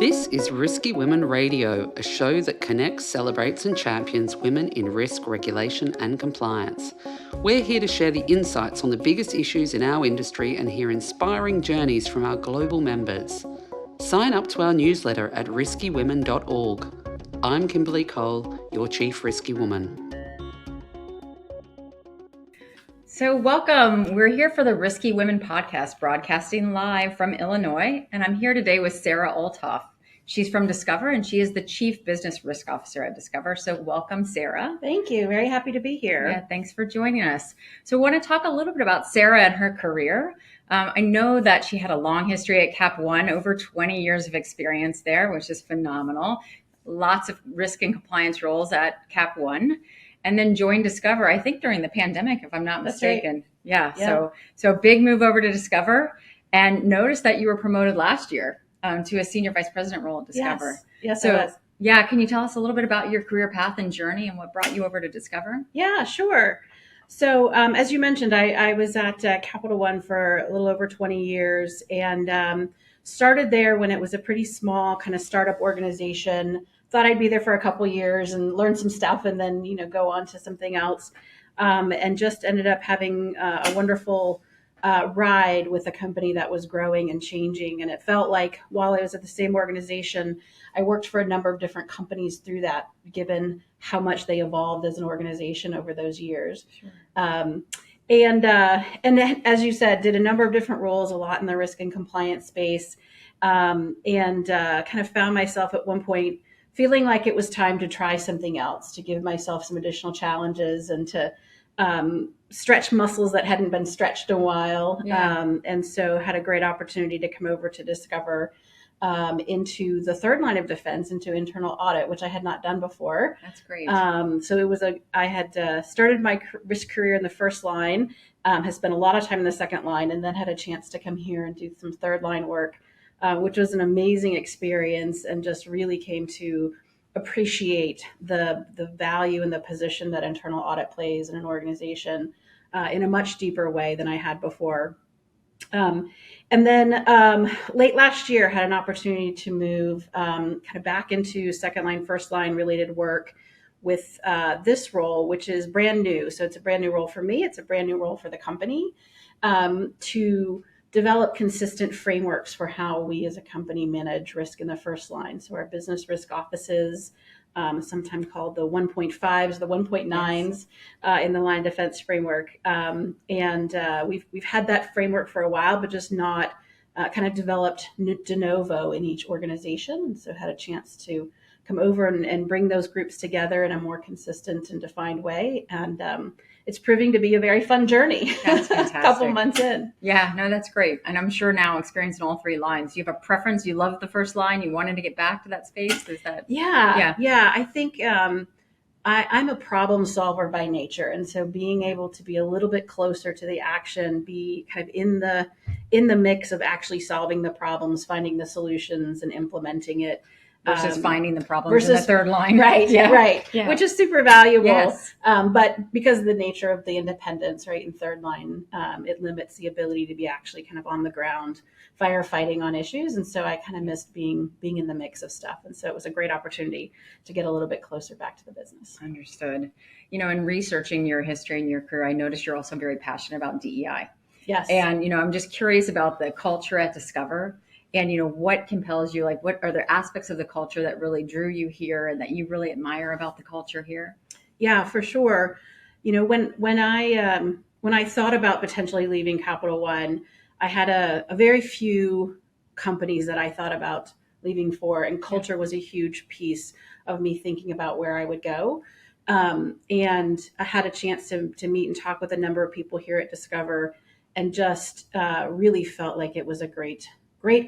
This is Risky Women Radio, a show that connects, celebrates and champions women in risk, regulation and compliance. We're here to share the insights on the biggest issues in our industry and hear inspiring journeys from our global members. Sign up to our newsletter at riskywomen.org. I'm Kimberly Cole, your Chief Risky Woman. So welcome. We're here for the Risky Women podcast, broadcasting live from Illinois. And I'm here today with Sarah Olthoff. She's from Discover and she is the Chief Business Risk Officer at Discover. So welcome, Sarah. Thank you. Very happy to be here. Yeah, thanks for joining us. So I want to talk a little bit about Sarah and her career. I know that she had a long history at Cap One, over 20 years of experience there, which is phenomenal. Lots of risk and compliance roles at Cap One. And then joined Discover, I think during the pandemic, if I'm not mistaken. Right. Yeah. So big move over to Discover, and notice that you were promoted last year to a senior vice president role at Discover. Yes, so I was. Yeah, can you tell us a little bit about your career path and journey and what brought you over to Discover? Yeah, sure. So as you mentioned, I was at Capital One for a little over 20 years and started there when it was a pretty small kind of startup organization. Thought I'd be there for a couple of years and learn some stuff and then, go on to something else. And just ended up having a wonderful ride with a company that was growing and changing. And it felt like while I was at the same organization, I worked for a number of different companies through that, given how much they evolved as an organization over those years. Sure. And as you said, did a number of different roles, a lot in the risk and compliance space, and kind of found myself at one point feeling like it was time to try something else, to give myself some additional challenges and to stretch muscles that hadn't been stretched in a while. Yeah. And so had a great opportunity to come over to Discover into the third line of defense, into internal audit, which I had not done before. That's great. So it was I had started my risk career in the first line, had spent a lot of time in the second line, and then had a chance to come here and do some third line work. Which was an amazing experience and just really came to appreciate the value and the position that internal audit plays in an organization in a much deeper way than I had before. And then late last year, had an opportunity to move kind of back into second line, first line related work with this role, which is brand new. So it's a brand new role for me. It's a brand new role for the company to develop consistent frameworks for how we as a company manage risk in the first line. So our business risk offices, sometimes called the 1.5s, the 1.9s in the line defense framework. And we've had that framework for a while, but just not kind of developed de novo in each organization. And so had a chance to come over and bring those groups together in a more consistent and defined way. And it's proving to be a very fun journey. That's fantastic. A couple months in. Yeah, no, that's great. And I'm sure now experiencing all three lines, you have a preference. You love the first line. You wanted to get back to that space. Is that? Yeah. I think I'm a problem solver by nature. And so being able to be a little bit closer to the action, be kind of in the mix of actually solving the problems, finding the solutions and implementing it. Versus finding the problems in the third line. Right, yeah. Right. Yeah. Which is super valuable. Yes. But because of the nature of the independence, right, in third line, it limits the ability to be actually kind of on the ground firefighting on issues. And so I kind of missed being in the mix of stuff. And so it was a great opportunity to get a little bit closer back to the business. Understood. In researching your history and your career, I noticed you're also very passionate about DEI. Yes. And, I'm just curious about the culture at Discover. And, what compels you? Like, what are there aspects of the culture that really drew you here and that you really admire about the culture here? Yeah, for sure. When I thought about potentially leaving Capital One, I had a very few companies that I thought about leaving for, and culture was a huge piece of me thinking about where I would go. And I had a chance to meet and talk with a number of people here at Discover, and just really felt like it was a great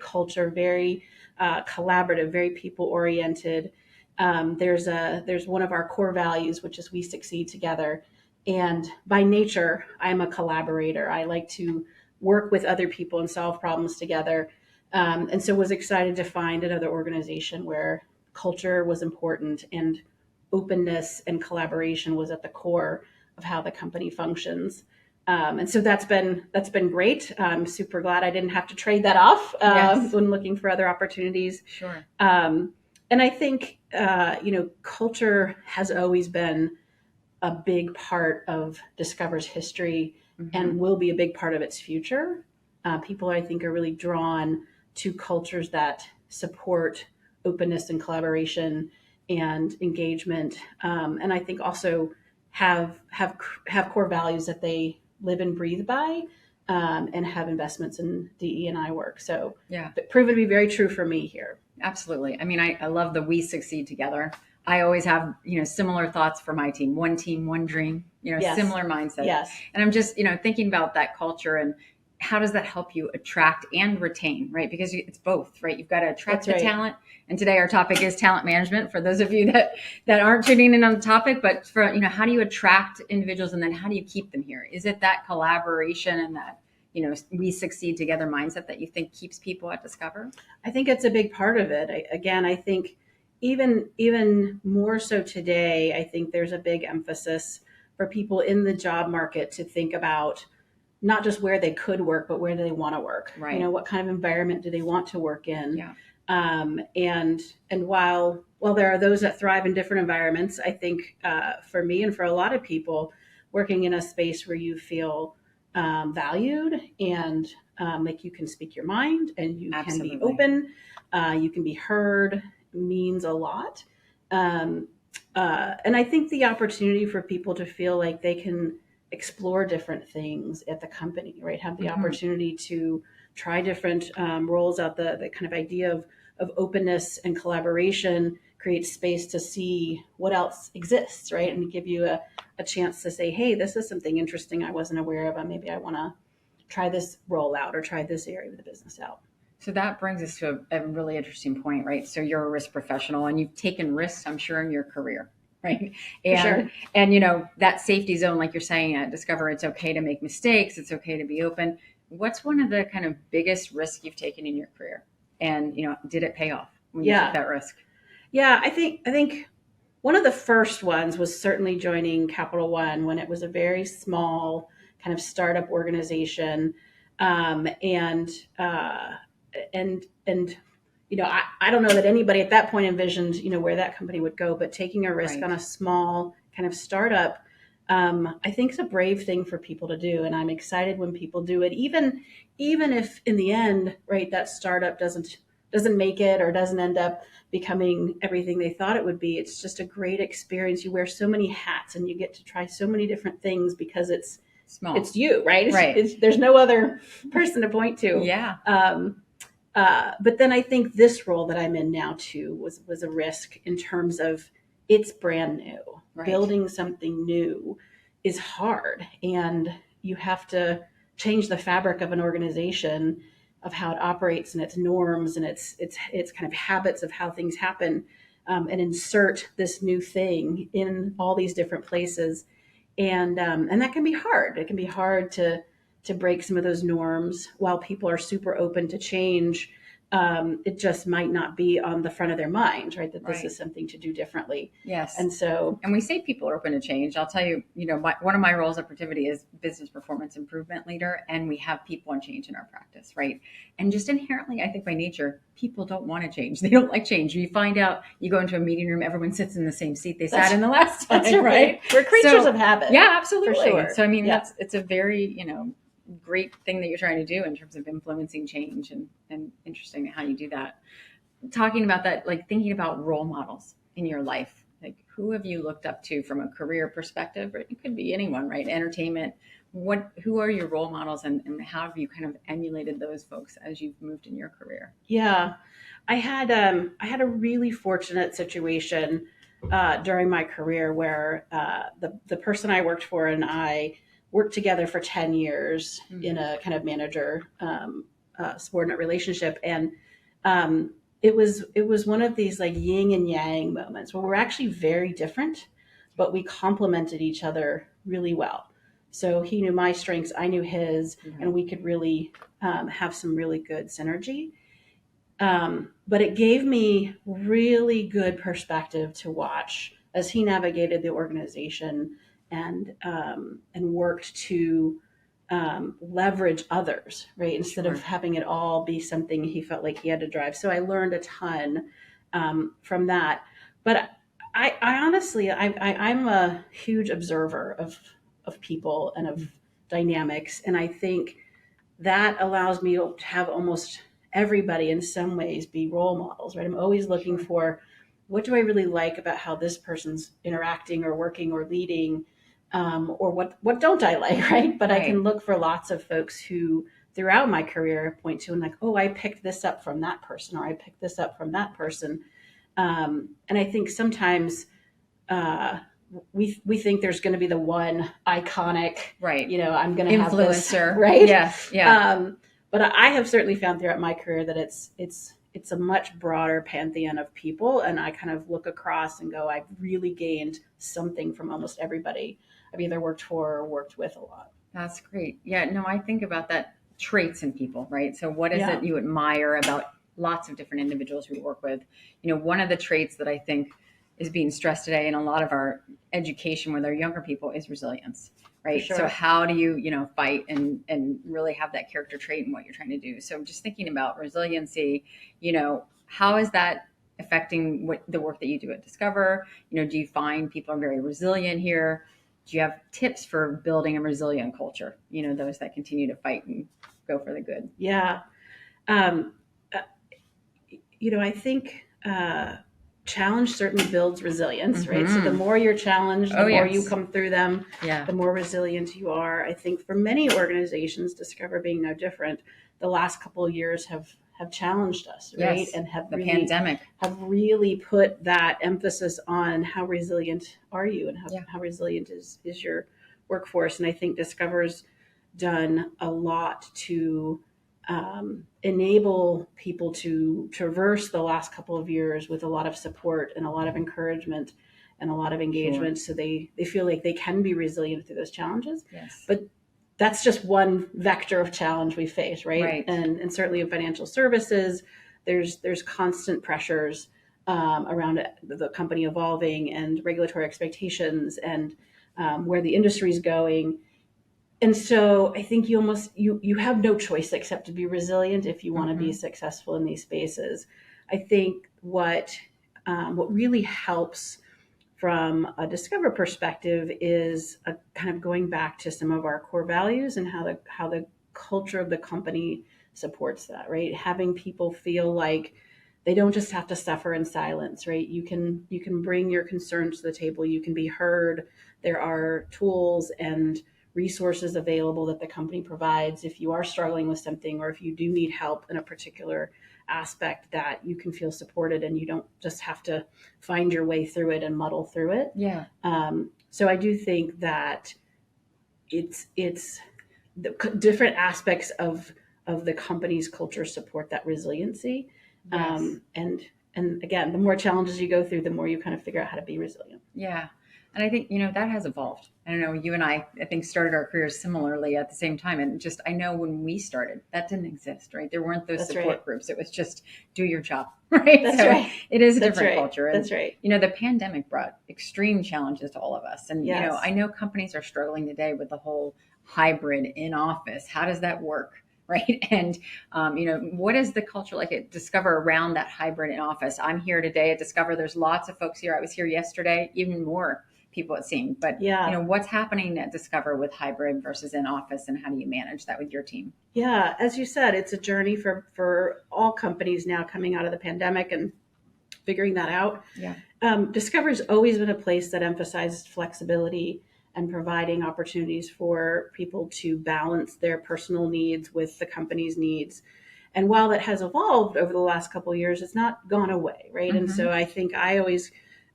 culture, very collaborative, very people oriented. There's one of our core values, which is we succeed together. And by nature, I'm a collaborator. I like to work with other people and solve problems together. And so was excited to find another organization where culture was important and openness and collaboration was at the core of how the company functions. And so that's been great. I'm super glad I didn't have to trade that off when looking for other opportunities. Sure. And I think, culture has always been a big part of Discover's history and will be a big part of its future. People, I think, are really drawn to cultures that support openness and collaboration and engagement. And I think also have core values that they live and breathe by, and have investments in DE&I work. So proven to be very true for me here. Absolutely. I mean, I love the we succeed together. I always have, similar thoughts for my team, one dream, similar mindset. Yes. And I'm just, thinking about that culture and how does that help you attract and retain, right? Because it's both, right? You've got to attract the talent. And today our topic is talent management for those of you that aren't tuning in on the topic, but for, how do you attract individuals and then how do you keep them here? Is it that collaboration and that, we succeed together mindset that you think keeps people at Discover? I think it's a big part of it. I think even more so today, I think there's a big emphasis for people in the job market to think about not just where they could work, but where do they want to work? Right. What kind of environment do they want to work in? Yeah. And while there are those that thrive in different environments, I think for me and for a lot of people, working in a space where you feel valued and like you can speak your mind and you Absolutely. can be open, you can be heard, means a lot. And I think the opportunity for people to feel like they can explore different things at the company, right? Have the opportunity to try different roles out. The kind of idea of openness and collaboration creates space to see what else exists, right? And give you a chance to say, hey, this is something interesting I wasn't aware of. And maybe I want to try this role out or try this area of the business out. So that brings us to a really interesting point, right? So you're a risk professional and you've taken risks, I'm sure, in your career, right? And, sure. And, that safety zone, like you're saying at Discover, it's okay to make mistakes. It's okay to be open. What's one of the kind of biggest risks you've taken in your career? And, did it pay off when you took that risk? Yeah, I think one of the first ones was certainly joining Capital One when it was a very small kind of startup organization. I don't know that anybody at that point envisioned, where that company would go, but taking a risk on a small kind of startup, I think is a brave thing for people to do. And I'm excited when people do it, even if in the end, right, that startup doesn't make it or doesn't end up becoming everything they thought it would be. It's just a great experience. You wear so many hats and you get to try so many different things because it's small. It's you, right? There's no other person to point to. Yeah. But then I think this role that I'm in now too was a risk in terms of it's brand new. Right. Building something new is hard, and you have to change the fabric of an organization, of how it operates and its norms and its kind of habits of how things happen, and insert this new thing in all these different places, and that can be hard. It can be hard to break some of those norms while people are super open to change. It just might not be on the front of their mind, right? That this is something to do differently. Yes. And we say people are open to change. I'll tell you, one of my roles at Protiviti is business performance improvement leader, and we have people and change in our practice, right? And just inherently, I think by nature, people don't want to change. They don't like change. You find out, you go into a meeting room, everyone sits in the same seat they sat in the last time, that's right? We're creatures of habit. Yeah, absolutely. For sure. So, it's a very, great thing that you're trying to do in terms of influencing change, and interesting how you do that. Talking about that, like thinking about role models in your life, like who have you looked up to from a career perspective? Or it could be anyone, right? Entertainment. Who are your role models, and how have you kind of emulated those folks as you've moved in your career? Yeah, I had a really fortunate situation during my career where the person I worked for and I worked together for 10 years in a kind of manager subordinate relationship. And it was one of these like yin and yang moments where we're actually very different, but we complemented each other really well. So he knew my strengths, I knew his, and we could really have some really good synergy. But it gave me really good perspective to watch as he navigated the organization and worked to leverage others, right? Instead Sure. of having it all be something he felt like he had to drive. So I learned a ton from that. But I honestly, I'm a huge observer of people and of dynamics. And I think that allows me to have almost everybody in some ways be role models, right? I'm always looking for what do I really like about how this person's interacting or working or leading, or what don't I like, right? But I can look for lots of folks who throughout my career point to and like, oh, I picked this up from that person, or I picked this up from that person. And I think sometimes we think there's going to be the one iconic, Right. I'm going to have this, Influencer. right? Yes. Yeah. But I have certainly found throughout my career that it's a much broader pantheon of people, and I kind of look across and go, I've really gained something from almost everybody I've either worked for or worked with a lot. That's great. Yeah, no, I think about that traits in people, right? So what is Yeah. it you admire about lots of different individuals we work with? One of the traits that I think is being stressed today in a lot of our education with our younger people is resilience, right? For sure. So how do you, fight and really have that character trait in what you're trying to do? So just thinking about resiliency, how is that affecting the work that you do at Discover? Do you find people are very resilient here? Do you have tips for building a resilient culture? Those that continue to fight and go for the good. Yeah. I think challenge certainly builds resilience, right? So the more you're challenged, the more you come through them, the more resilient you are. I think for many organizations, Discover being no different, the last couple of years have challenged us, right? Yes, and have the really, pandemic have really put that emphasis on how resilient are you and how resilient is your workforce. And I think Discover's done a lot to enable people to traverse the last couple of years with a lot of support and a lot of encouragement and a lot of engagement. Sure. So they feel like they can be resilient through those challenges. Yes. But that's just one vector of challenge we face, right? And certainly in financial services, there's constant pressures around the company evolving and regulatory expectations and where the industry is going. And so I think you have no choice except to be resilient if you want to be successful in these spaces. I think what really helps from a Discover perspective is a kind of going back to some of our core values and how the culture of the company supports that, right? Having people feel like they don't just have to suffer in silence, right? You can bring your concerns to the table. You can be heard. There are tools and resources available that the company provides if you are struggling with something or if you do need help in a particular aspect, that you can feel supported and you don't just have to find your way through it and muddle through it. Yeah. So I do think that it's the different aspects of the company's culture support that resiliency. Yes. And again, the more challenges you go through, the more you kind of figure out how to be resilient. Yeah. And I think, that has evolved. I don't know, you and I think started our careers similarly at the same time. And just, I know when we started, that didn't exist, right? There weren't those support groups. It was just do your job, right? That's right. It is a different culture. And, that's right. The pandemic brought extreme challenges to all of us. And, Yes. I know companies are struggling today with the whole hybrid in office. How does that work? Right. And, what is the culture like at Discover around that hybrid in office? I'm here today at Discover. There's lots of folks here. I was here yesterday, even more people it seemed. But, what's happening at Discover with hybrid versus in office, and how do you manage that with your team? Yeah, as you said, it's a journey for all companies now coming out of the pandemic and figuring that out. Yeah. Discover's always been a place that emphasizes flexibility and providing opportunities for people to balance their personal needs with the company's needs. And while that has evolved over the last couple of years, it's not gone away, right? And so I think I always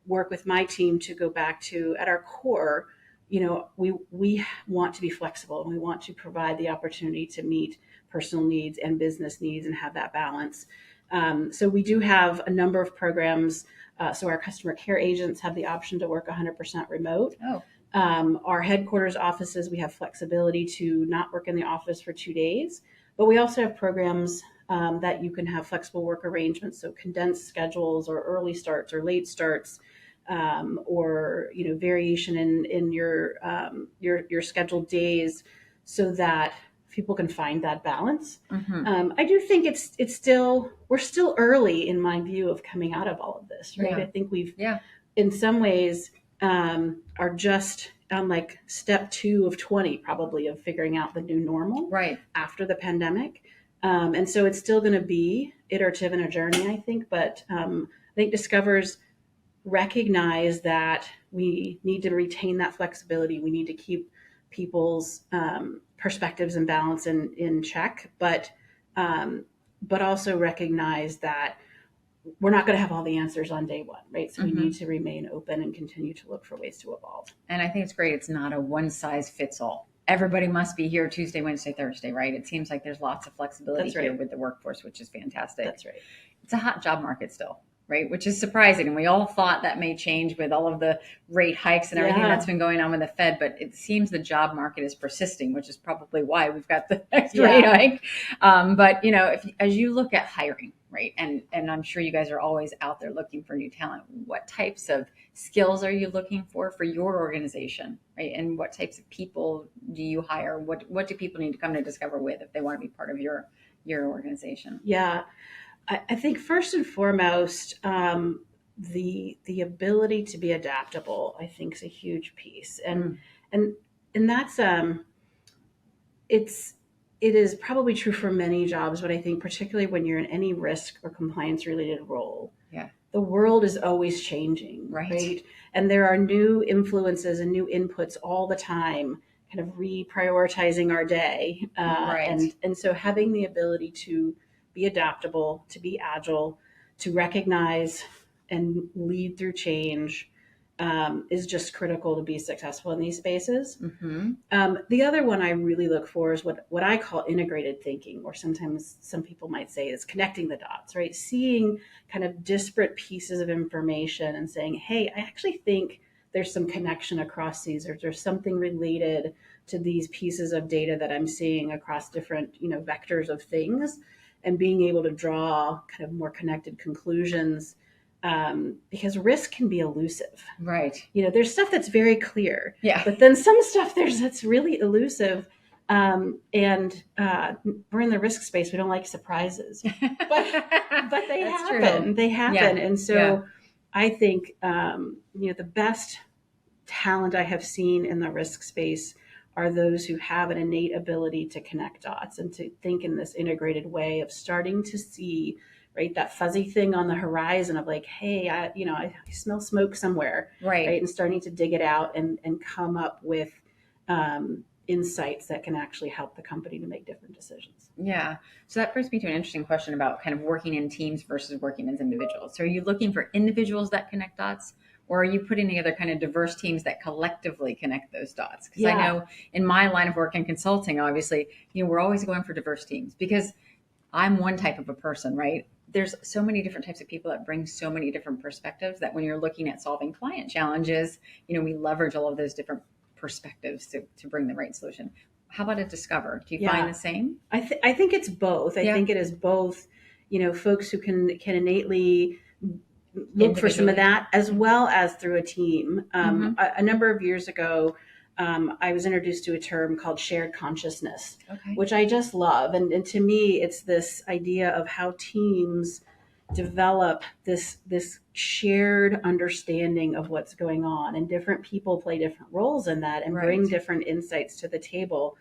work with my team to go back to, at our core, we want to be flexible and we want to provide the opportunity to meet personal needs and business needs and have that balance. So we do have a number of programs. So our customer care agents have the option to work 100% remote. Oh. Our headquarters offices, we have flexibility to not work in the office for 2 days, but we also have programs that you can have flexible work arrangements, so condensed schedules or early starts or late starts, or variation in your scheduled days, so that people can find that balance. I do think we're still early in my view of coming out of all of this, right? I think we've, in some ways, are just on like step 2 of 20 probably of figuring out the new normal after the pandemic. And so it's still going to be iterative and a journey, I think. But I think Discover's recognize that we need to retain that flexibility. We need to keep people's perspectives and balance in check, but also recognize that we're not going to have all the answers on day one, right? So we need to remain open and continue to look for ways to evolve. And I think it's great. It's not a one size fits all. Everybody must be here Tuesday, Wednesday, Thursday, right? It seems like there's lots of flexibility here with the workforce, which is fantastic. That's right. It's a hot job market still, right? Which is surprising. And we all thought that may change with all of the rate hikes and everything that's been going on with the Fed, but it seems the job market is persisting, which is probably why we've got the next rate hike. But, as you look at hiring, right? And I'm sure you guys are always out there looking for new talent. What types of skills are you looking for your organization, right? And what types of people do you hire? What do people need to come to Discover with if they want to be part of your organization? Yeah, I think first and foremost, the ability to be adaptable, I think, is a huge piece, and that's it is probably true for many jobs, but I think particularly when you're in any risk or compliance related role, the world is always changing, right? And there are new influences and new inputs all the time, kind of reprioritizing our day. And so having the ability to be adaptable, to be agile, to recognize and lead through change is just critical to be successful in these spaces. The other one I really look for is what I call integrated thinking, or sometimes some people might say is connecting the dots, right? Seeing kind of disparate pieces of information and saying, hey, I actually think there's some connection across these, or there's something related to these pieces of data that I'm seeing across different, vectors of things, and being able to draw kind of more connected conclusions. Because risk can be elusive, right? There's stuff that's very clear, but then some stuff that's really elusive. And we're in the risk space. We don't like surprises, but they happen. True. They happen, and so I think the best talent I have seen in the risk space are those who have an innate ability to connect dots and to think in this integrated way of starting to see, right, that fuzzy thing on the horizon of like, hey, I smell smoke somewhere, right? And starting to dig it out and come up with insights that can actually help the company to make different decisions. Yeah. So that brings me to an interesting question about kind of working in teams versus working as individuals. So are you looking for individuals that connect dots, or are you putting together kind of diverse teams that collectively connect those dots? Because I know in my line of work in consulting, obviously, we're always going for diverse teams because I'm one type of a person, right? There's so many different types of people that bring so many different perspectives that when you're looking at solving client challenges, we leverage all of those different perspectives to bring the right solution. How about at Discover? Do you find the same? I think it's both. I think it is both, folks who can innately look for some of that, as well as through a team. A number of years ago, I was introduced to a term called shared consciousness, which I just love. And to me, it's this idea of how teams develop this shared understanding of what's going on, and different people play different roles in that and bring different insights to the table.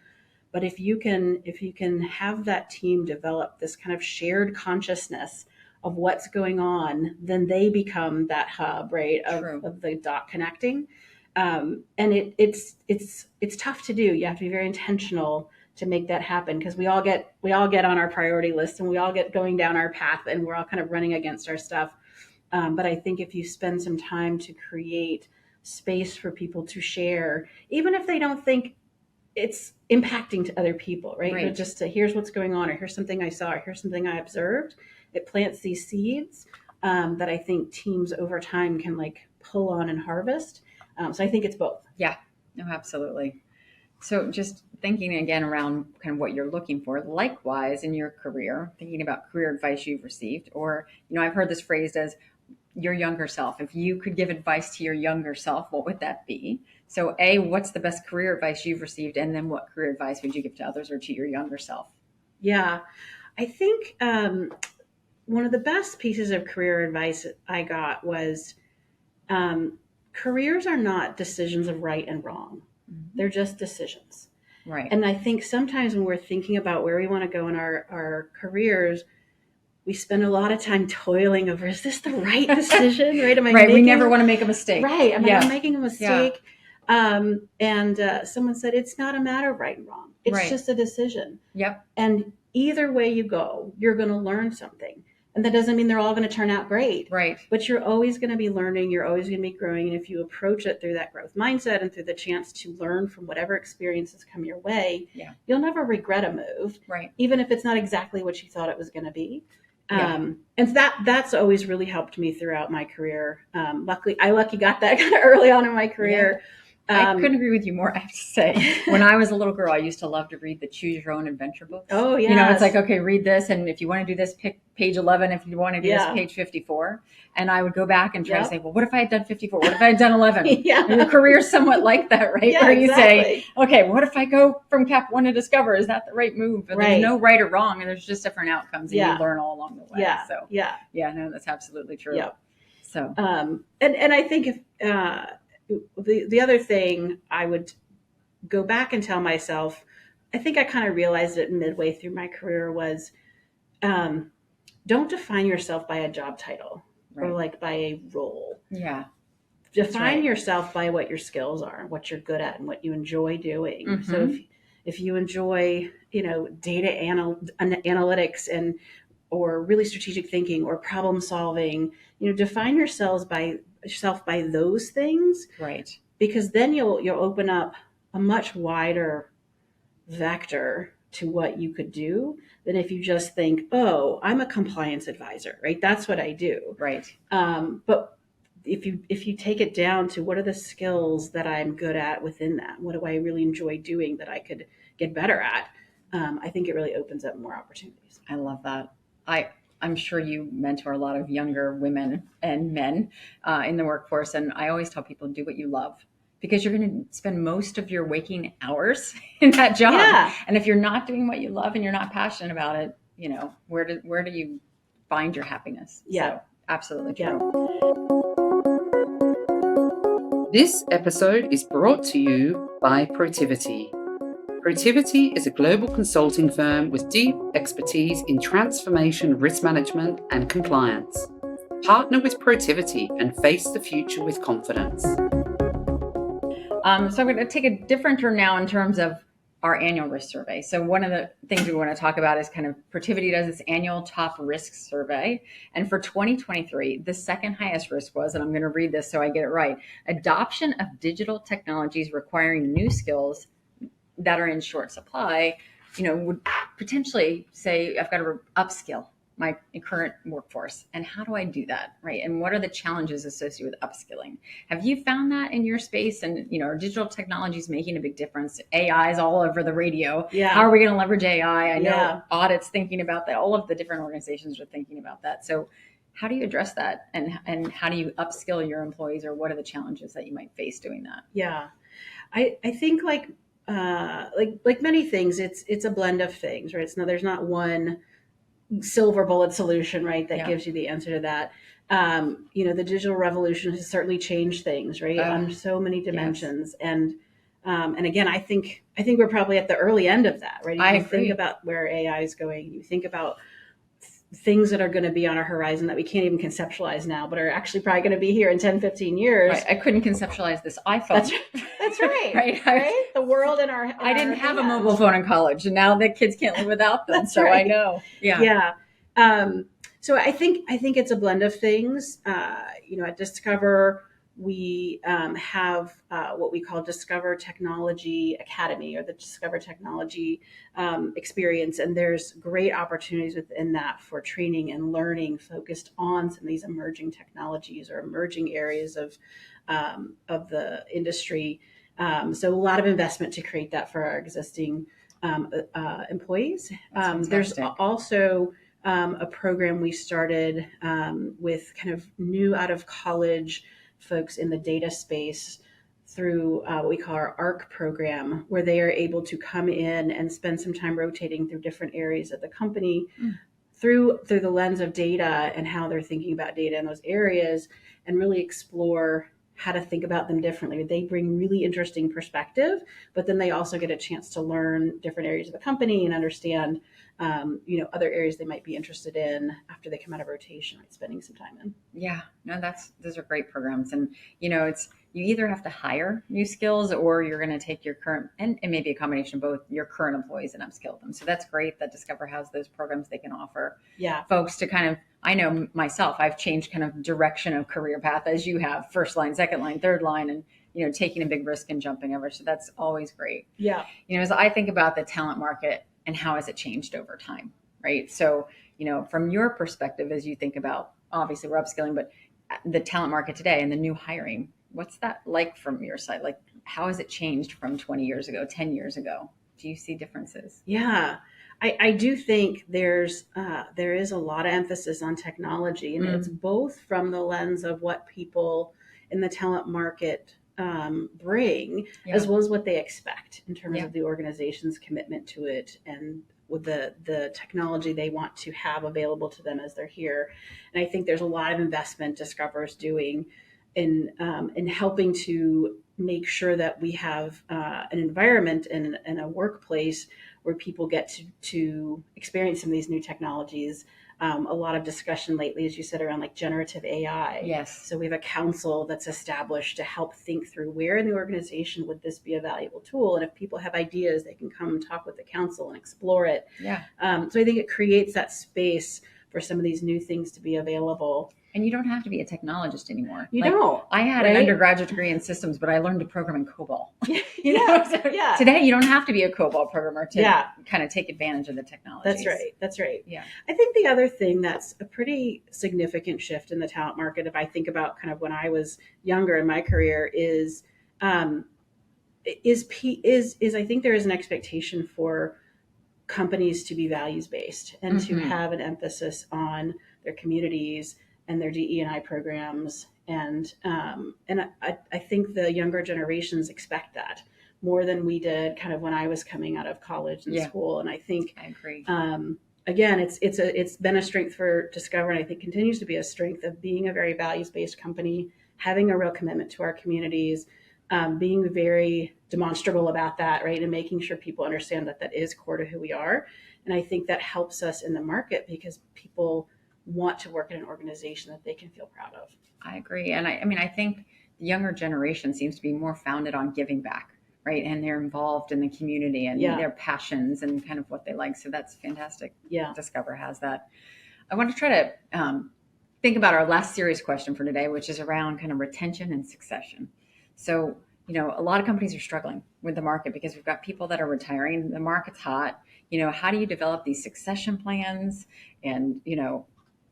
But if you can have that team develop this kind of shared consciousness of what's going on, then they become that hub, right, of the dot connecting. And it's tough to do. You have to be very intentional to make that happen, because we all get on our priority list and we all get going down our path and we're all kind of running against our stuff. But I think if you spend some time to create space for people to share, even if they don't think it's impacting to other people, right? But just to, here's what's going on, or here's something I saw, or here's something I observed, it plants these seeds that I think teams over time can like pull on and harvest. So I think it's both. Yeah, no, absolutely. So just thinking again around kind of what you're looking for, likewise in your career, thinking about career advice you've received, or, I've heard this phrased as your younger self, if you could give advice to your younger self, what would that be? So A, what's the best career advice you've received? And then what career advice would you give to others or to your younger self? Yeah, I think one of the best pieces of career advice I got was careers are not decisions of right and wrong. They're just decisions. Right. And I think sometimes when we're thinking about where we want to go in our careers, we spend a lot of time toiling over, is this the right decision? Right? Am I right. making, We never want to make a mistake. Right. Am yeah. I making a mistake? Yeah. And someone said, it's not a matter of right and wrong. It's just a decision. Yep. And either way you go, you're going to learn something. And that doesn't mean they're all going to turn out great. Right. But you're always going to be learning. You're always going to be growing. And if you approach it through that growth mindset and through the chance to learn from whatever experiences come your way, you'll never regret a move. Right. Even if it's not exactly what you thought it was going to be. And that's always really helped me throughout my career. Luckily got that kind of early on in my career. I couldn't agree with you more, I have to say. When I was a little girl, I used to love to read the Choose Your Own Adventure books. Oh, yeah. You know, it's like, okay, read this. And if you want to do this, pick page 11. If you want to do this, page 54. And I would go back and try to say, well, what if I had done 54? What if I had done 11? And your career's somewhat like that, right? Yeah, where you say, okay, what if I go from Cap 1 to Discover? Is that the right move? And there's no right or wrong. And there's just different outcomes. And you learn all along the way. Yeah. So, no, that's absolutely true. Yeah. So, and I think if, the other thing I would go back and tell myself, I think I kind of realized it midway through my career was, don't define yourself by a job title or like by a role. Yeah. Define yourself by what your skills are, what you're good at and what you enjoy doing. Mm-hmm. So if you enjoy, data analytics or really strategic thinking or problem solving, define yourself by those things. Right. Because then you'll open up a much wider vector to what you could do than if you just think, oh, I'm a compliance advisor, right? That's what I do. Right. But if you take it down to what are the skills that I'm good at within that, what do I really enjoy doing that I could get better at? I think it really opens up more opportunities. I love that. I'm sure you mentor a lot of younger women and men in the workforce. And I always tell people, do what you love, because you're going to spend most of your waking hours in that job. Yeah. And if you're not doing what you love and you're not passionate about it, where do you find your happiness? Yeah, so, absolutely true. Yeah. This episode is brought to you by Protiviti. Protiviti is a global consulting firm with deep expertise in transformation, risk management, and compliance. Partner with Protiviti and face the future with confidence. So I'm going to take a different turn now in terms of our annual risk survey. So one of the things we want to talk about is kind of Protiviti does this annual top risk survey. And for 2023, the second highest risk was, and I'm going to read this so I get it right, adoption of digital technologies requiring new skills that are in short supply, would potentially say, I've got to upskill my current workforce. And how do I do that, right? And what are the challenges associated with upskilling? Have you found that in your space? And, are digital technologies making a big difference? AI is all over the radio. Yeah. How are we going to leverage AI? I know audit's thinking about that. All of the different organizations are thinking about that. So how do you address that? And how do you upskill your employees, or what are the challenges that you might face doing that? Yeah, I think like many things, it's a blend of things, right? So there's not one silver bullet solution, right, that gives you the answer to that. The digital revolution has certainly changed things, right, on so many dimensions. Yes. And again, I think we're probably at the early end of that, right? You think about where AI is going. You think about things that are going to be on our horizon that we can't even conceptualize now, but are actually probably going to be here in 10, 15 years. Right. I couldn't conceptualize this iPhone. That's right. right? The world in our I didn't have a mobile phone in college, and now the kids can't live without them. So right. I know. Yeah. So I think it's a blend of things. At Discover, we have what we call Discover Technology Academy, or the Discover Technology experience. And there's great opportunities within that for training and learning focused on some of these emerging technologies or emerging areas of the industry. So a lot of investment to create that for our existing employees. There's also a program we started with kind of new out of college folks in the data space through what we call our ARC program, where they are able to come in and spend some time rotating through different areas of the company through the lens of data and how they're thinking about data in those areas, and really explore how to think about them differently. They bring really interesting perspective, but then they also get a chance to learn different areas of the company and understand other areas they might be interested in after they come out of rotation, right? Spending some time in. Yeah, no, those are great programs. And, it's, you either have to hire new skills or you're going to take your current, and maybe a combination of both, your current employees and upskill them. So that's great that Discover has those programs they can offer folks to kind of, I know myself, I've changed kind of direction of career path as you have, first line, second line, third line, and, taking a big risk and jumping over. So that's always great. Yeah. As I think about the talent market and how has it changed over time, right? So, from your perspective, as you think about, obviously we're upskilling, but the talent market today and the new hiring, what's that like from your side? Like, how has it changed from 20 years ago, 10 years ago? Do you see differences? Yeah, I do think there is a lot of emphasis on technology, and it's both from the lens of what people in the talent market bring, as well as what they expect in terms of the organization's commitment to it and with the technology they want to have available to them as they're here. And I think there's a lot of investment Discover's doing in helping to make sure that we have an environment and a workplace where people get to experience some of these new technologies. A lot of discussion lately, as you said, around like generative AI. Yes. So we have a council that's established to help think through where in the organization would this be a valuable tool. And if people have ideas, they can come and talk with the council and explore it. Yeah. So I think it creates that space for some of these new things to be available. And you don't have to be a technologist anymore. You don't. I had an undergraduate degree in systems, but I learned to program in COBOL. Yeah. Today, you don't have to be a COBOL programmer to kind of take advantage of the technology. That's right. Yeah. I think the other thing that's a pretty significant shift in the talent market, if I think about kind of when I was younger in my career, is I think there is an expectation for companies to be values based and to have an emphasis on their communities and their DE&I programs. And I think the younger generations expect that more than we did kind of when I was coming out of college and school. And I think I agree. Again, it's been a strength for Discover, and I think continues to be a strength of being a very values-based company, having a real commitment to our communities, being very demonstrable about that, right? And making sure people understand that is core to who we are. And I think that helps us in the market because people want to work in an organization that they can feel proud of. I agree. And I think the younger generation seems to be more founded on giving back, right? And they're involved in the community and their passions and kind of what they like. So that's fantastic. Yeah. Discover has that. I want to try to think about our last serious question for today, which is around kind of retention and succession. So, a lot of companies are struggling with the market because we've got people that are retiring. The market's hot. How do you develop these succession plans and,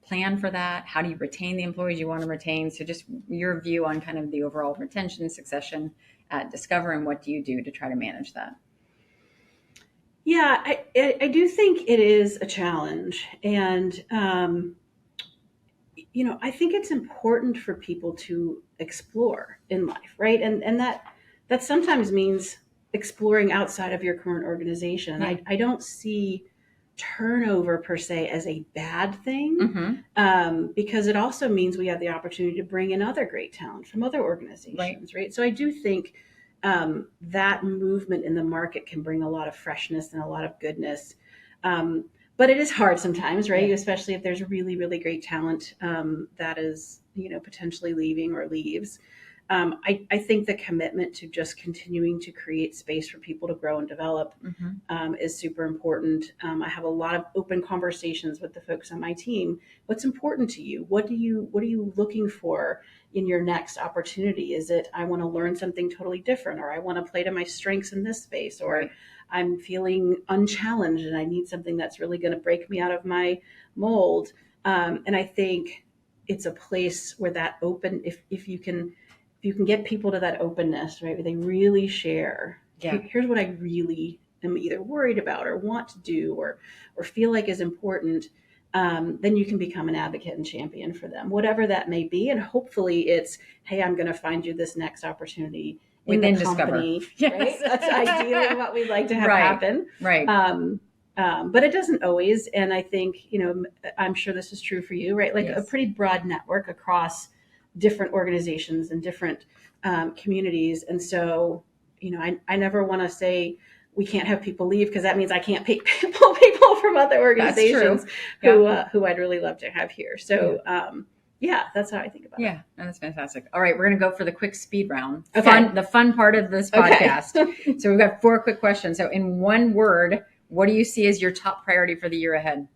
plan for that? How do you retain the employees you want to retain? So just your view on kind of the overall retention and succession at Discover, and what do you do to try to manage that? Yeah, I do think it is a challenge. And, I think it's important for people to explore in life, right? And that sometimes means exploring outside of your current organization. Yeah. I don't see turnover per se as a bad thing, because it also means we have the opportunity to bring in other great talent from other organizations, right? So I do think that movement in the market can bring a lot of freshness and a lot of goodness. But it is hard sometimes, right? Especially if there's really, really great talent that is, potentially leaving or leaves. I think the commitment to just continuing to create space for people to grow and develop is super important. I have a lot of open conversations with the folks on my team. What's important to you? What are you looking for in your next opportunity? Is it, I want to learn something totally different, or I want to play to my strengths in this space, or I'm feeling unchallenged and I need something that's really going to break me out of my mold. And I think it's a place where that open, if you can get people to that openness, right, where they really share, here's what I really am either worried about or want to do or feel like is important, then you can become an advocate and champion for them, whatever that may be. And hopefully it's, hey, I'm going to find you this next opportunity in the company. Right? That's ideally what we'd like to have happen. Right. But it doesn't always. And I think, I'm sure this is true for you, right? Like a pretty broad network across different organizations and different communities. And so, I never want to say we can't have people leave, because that means I can't pull people from other organizations who I'd really love to have here. So, that's how I think about it. Yeah, that's fantastic. All right, we're going to go for the quick speed round. Okay. The fun part of this podcast. Okay. So we've got 4 quick questions. So in one word, what do you see as your top priority for the year ahead?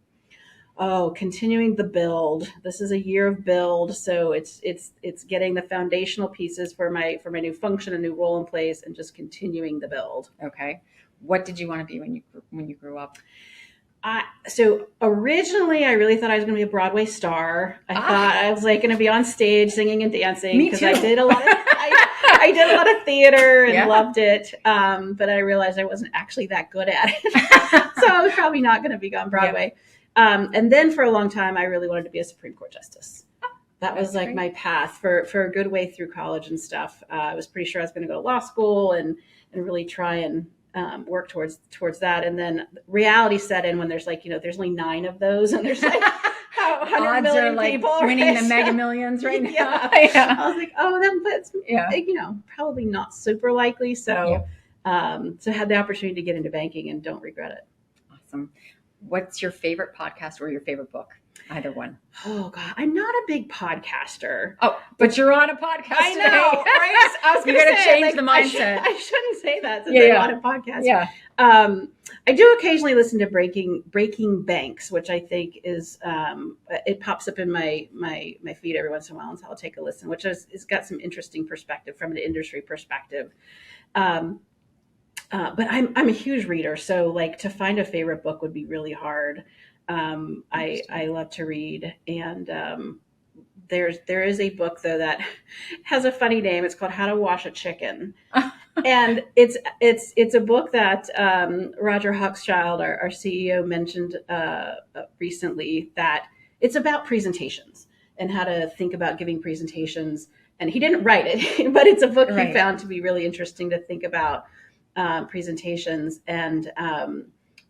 Oh, continuing the build. This is a year of build, so it's getting the foundational pieces for my new function, a new role in place, and just continuing the build. Okay. What did you want to be when you grew up? So originally, I really thought I was going to be a Broadway star. I thought I was going to be on stage singing and dancing, because I did a lot of I did a lot of theater and loved it. But I realized I wasn't actually that good at it, so I was probably not going to be on Broadway. Yeah. And then for a long time, I really wanted to be a Supreme Court justice. That was like my path for a good way through college and stuff. I was pretty sure I was going to go to law school and really try and work towards that. And then reality set in when there's there's only 9 of those, and there's 100 million people winning the Mega Millions right now. Yeah. I was like, that's probably not super likely. So so had the opportunity to get into banking and don't regret it. Awesome. What's your favorite podcast or your favorite book? Either one. Oh God, I'm not a big podcaster. Oh, but you're on a podcast. I know, right? I was going to change the mindset. I shouldn't say that since I'm on a podcast. Yeah. I do occasionally listen to Breaking Banks, which I think is it pops up in my feed every once in a while, and so I'll take a listen. Which is got some interesting perspective from an industry perspective. But I'm a huge reader, so to find a favorite book would be really hard. I love to read, and there is a book though that has a funny name. It's called How to Wash a Chicken, and it's a book that Roger Hochschild, our CEO, mentioned recently, that it's about presentations and how to think about giving presentations. And he didn't write it, but it's a book he found to be really interesting to think about presentations. And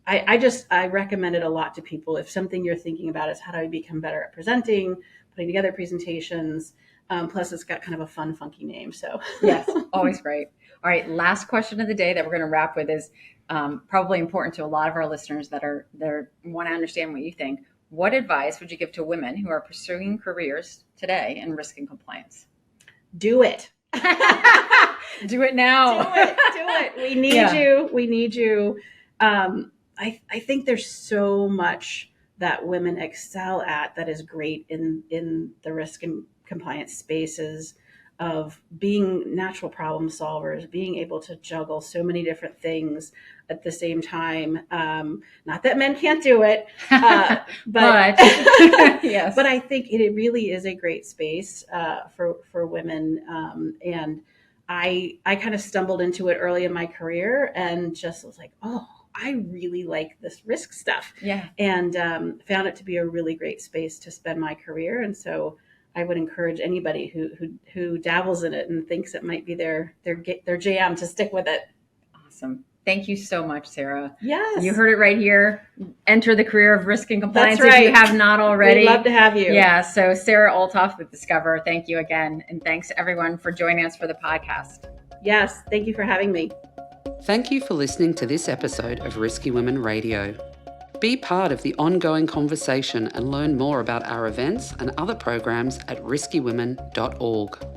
I recommend it a lot to people. If something you're thinking about is how do I become better at presenting, putting together presentations, plus it's got kind of a fun, funky name. So yes, always great. All right, last question of the day that we're going to wrap with is probably important to a lot of our listeners that want to understand what you think. What advice would you give to women who are pursuing careers today in risk and compliance? Do it. Do it now. Do it. We need you. We need you. I think there's so much that women excel at that is great in the risk and compliance spaces, of being natural problem solvers, being able to juggle so many different things at the same time. Not that men can't do it, but yes. But I think it really is a great space for women. And I kind of stumbled into it early in my career and just was like, oh, I really like this risk stuff. Yeah. And found it to be a really great space to spend my career. And so I would encourage anybody who dabbles in it and thinks it might be their jam to stick with it. Awesome. Thank you so much, Sarah. Yes. You heard it right here. Enter the career of risk and compliance. That's right. If you have not already. We'd love to have you. Yeah. So Sarah Olthoff with Discover, thank you again. And thanks everyone for joining us for the podcast. Yes. Thank you for having me. Thank you for listening to this episode of Risky Women Radio. Be part of the ongoing conversation and learn more about our events and other programs at riskywomen.org.